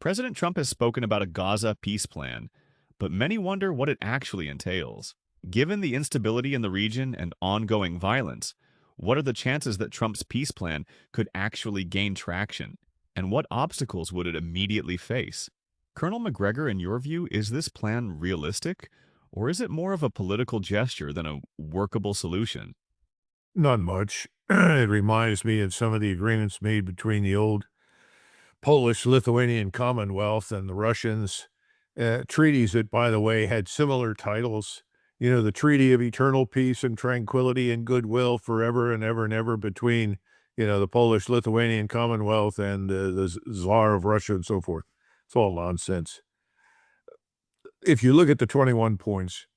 President Trump has spoken about a Gaza peace plan, but many wonder what it actually entails. Given the instability in the region and ongoing violence, what are the chances that Trump's peace plan could actually gain traction? And what obstacles would it immediately face? Colonel McGregor, in your view, is this plan realistic? Or is it more of a political gesture than a workable solution? Not much. It reminds me of some of the agreements made between the old Polish-Lithuanian Commonwealth and the Russians. Treaties that, by the way, had similar titles. The Treaty of Eternal Peace and Tranquility and Goodwill forever and ever and ever between, the Polish-Lithuanian Commonwealth and the Tsar of Russia and so forth. It's all nonsense. If you look at the 21 points,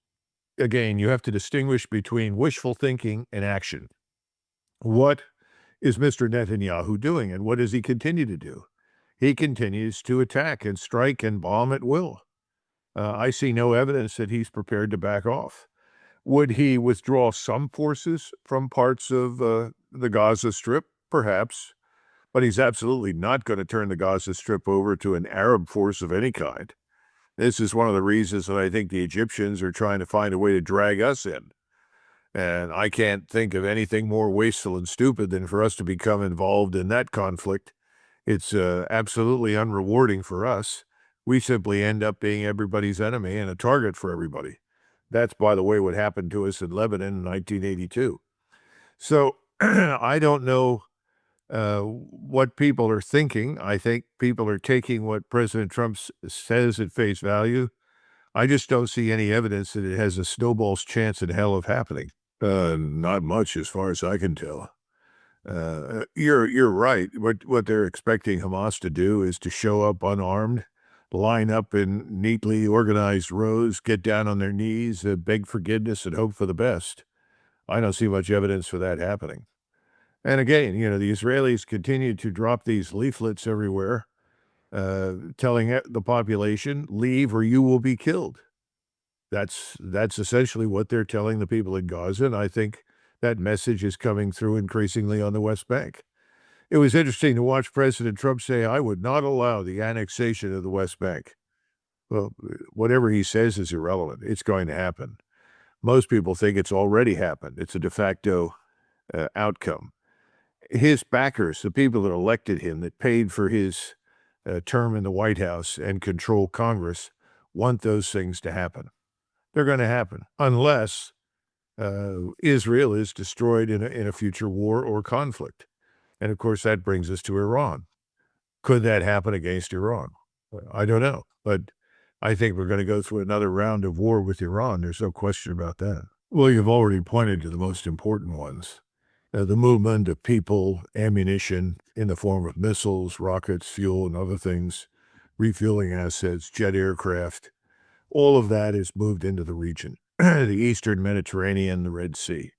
again, you have to distinguish between wishful thinking and action. What is Mr. Netanyahu doing, and what does he continue to do? He continues to attack and strike and bomb at will. I see no evidence that he's prepared to back off. Would he withdraw some forces from parts of the Gaza Strip? Perhaps. But he's absolutely not going to turn the Gaza Strip over to an Arab force of any kind. This is one of the reasons that I think the Egyptians are trying to find a way to drag us in. And I can't think of anything more wasteful and stupid than for us to become involved in that conflict. It's absolutely unrewarding for us. We simply end up being everybody's enemy and a target for everybody. That's, by the way, what happened to us in Lebanon in 1982. So I don't know what people are thinking. I think people are taking what President Trump says at face value. I just don't see any evidence that it has a snowball's chance in hell of happening. Not much, as far as I can tell. You're right. What they're expecting Hamas to do is to show up unarmed, line up in neatly organized rows, get down on their knees, beg forgiveness, and hope for the best. I don't see much evidence for that happening. And again, the Israelis continue to drop these leaflets everywhere, telling the population, leave or you will be killed. That's essentially what they're telling the people in Gaza, and I think that message is coming through increasingly on the West Bank. It was interesting to watch President Trump say, I would not allow the annexation of the West Bank. Well, whatever he says is irrelevant. It's going to happen. Most people think it's already happened. It's a de facto outcome. His backers, the people that elected him, that paid for his term in the White House and control Congress, want those things to happen. They're going to happen unless Israel is destroyed in a future war or conflict. And of course, that brings us to Iran. Could that happen against Iran? I don't know. But I think we're going to go through another round of war with Iran. There's no question about that. Well, you've already pointed to the most important ones. The movement of people, ammunition in the form of missiles, rockets, fuel, and other things, refueling assets, jet aircraft. All of that is moved into the region, the Eastern Mediterranean, the Red Sea.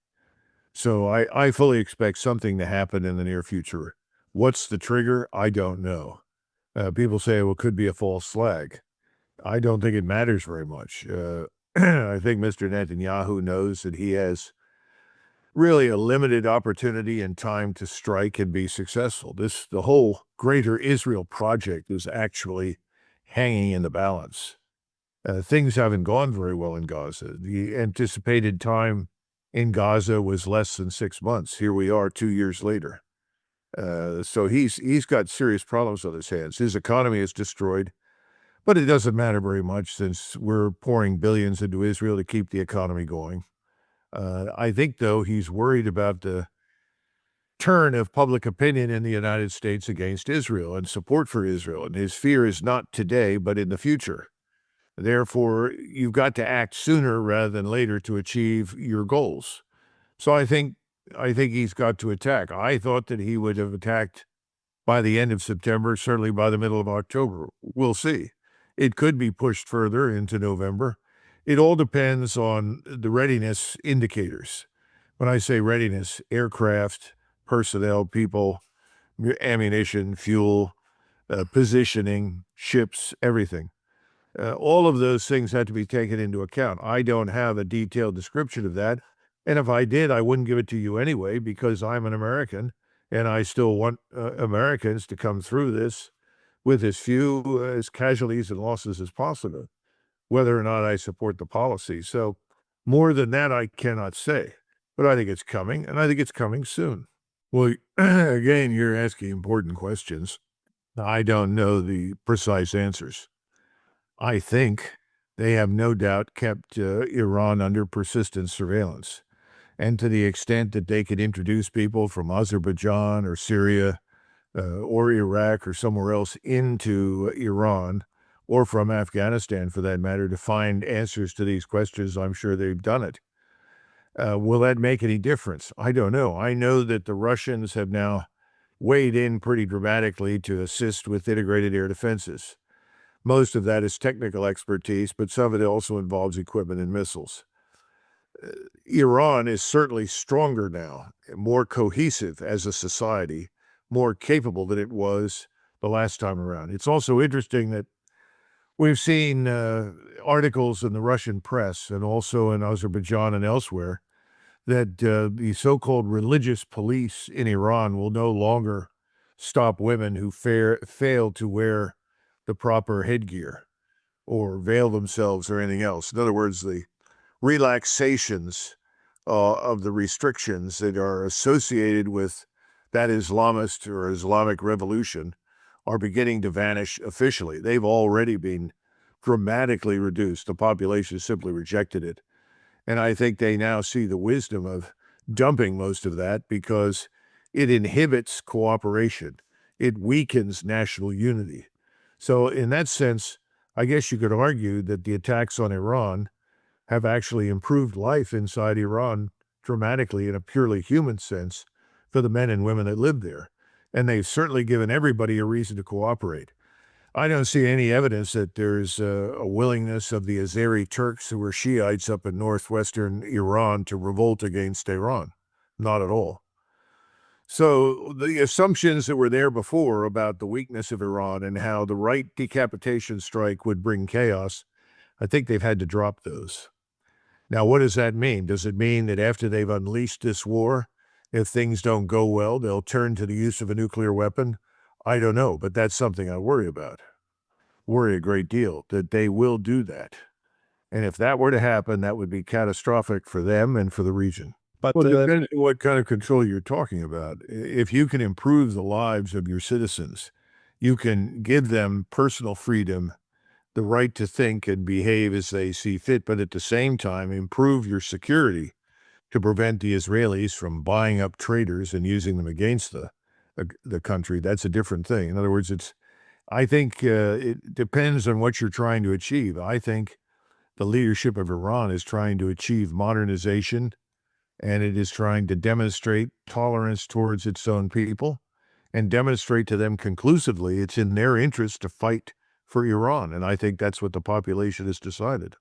So I fully expect something to happen in the near future. What's the trigger? I don't know. People say, well, it could be a false flag. I don't think it matters very much. I think Mr. Netanyahu knows that he has really a limited opportunity and time to strike and be successful. The whole greater Israel project is actually hanging in the balance. Things haven't gone very well in Gaza. The anticipated time in Gaza was less than 6 months. Here we are 2 years later. So he's got serious problems on his hands. His economy is destroyed, but it doesn't matter very much since we're pouring billions into Israel to keep the economy going. I think, though, he's worried about the turn of public opinion in the United States against Israel and support for Israel. And his fear is not today, but in the future. Therefore, you've got to act sooner rather than later to achieve your goals. So I think he's got to attack. I thought that he would have attacked by the end of September, certainly by the middle of October. We'll see. It could be pushed further into November. It all depends on the readiness indicators. When I say readiness, aircraft, personnel, people, ammunition, fuel, positioning, ships, everything. All of those things have to be taken into account. I don't have a detailed description of that. And if I did, I wouldn't give it to you anyway, because I'm an American and I still want Americans to come through this. with as few as casualties and losses as possible, whether or not I support the policy. So more than that, I cannot say. But I think it's coming, and I think it's coming soon. Well, again, you're asking important questions. I don't know the precise answers. I think they have no doubt kept Iran under persistent surveillance. And to the extent that they could introduce people from Azerbaijan or Syria or Iraq or somewhere else into Iran, or from Afghanistan for that matter, to find answers to these questions, I'm sure they've done it. Will that make any difference? I don't know. I know that the Russians have now weighed in pretty dramatically to assist with integrated air defenses. Most of that is technical expertise, but some of it also involves equipment and missiles. Iran is certainly stronger now, more cohesive as a society, more capable than it was the last time around. It's also interesting that we've seen articles in the Russian press and also in Azerbaijan and elsewhere that the so-called religious police in Iran will no longer stop women who fail to wear the proper headgear or veil themselves or anything else. In other words, the relaxations of the restrictions that are associated with that Islamist or Islamic revolution are beginning to vanish officially. They've already been dramatically reduced. The population simply rejected it. And I think they now see the wisdom of dumping most of that because it inhibits cooperation. It weakens national unity. So in that sense, I guess you could argue that the attacks on Iran have actually improved life inside Iran dramatically in a purely human sense for the men and women that live there. And they've certainly given everybody a reason to cooperate. I don't see any evidence that there's a willingness of the Azeri Turks who are Shiites up in northwestern Iran to revolt against Iran. Not at all. So the assumptions that were there before about the weakness of Iran and how the right decapitation strike would bring chaos, I think they've had to drop those. Now, what does that mean? Does it mean that after they've unleashed this war, if things don't go well, they'll turn to the use of a nuclear weapon? I don't know, but that's something I worry about. Worry a great deal that they will do that. And if that were to happen, that would be catastrophic for them and for the region. But Well, depending on what kind of control you're talking about, if you can improve the lives of your citizens, you can give them personal freedom, the right to think and behave as they see fit, but at the same time, improve your security to prevent the Israelis from buying up traitors and using them against the country. That's a different thing. In other words, I think it depends on what you're trying to achieve. I think the leadership of Iran is trying to achieve modernization, and it is trying to demonstrate tolerance towards its own people and demonstrate to them conclusively it's in their interest to fight for Iran. And I think that's what the population has decided.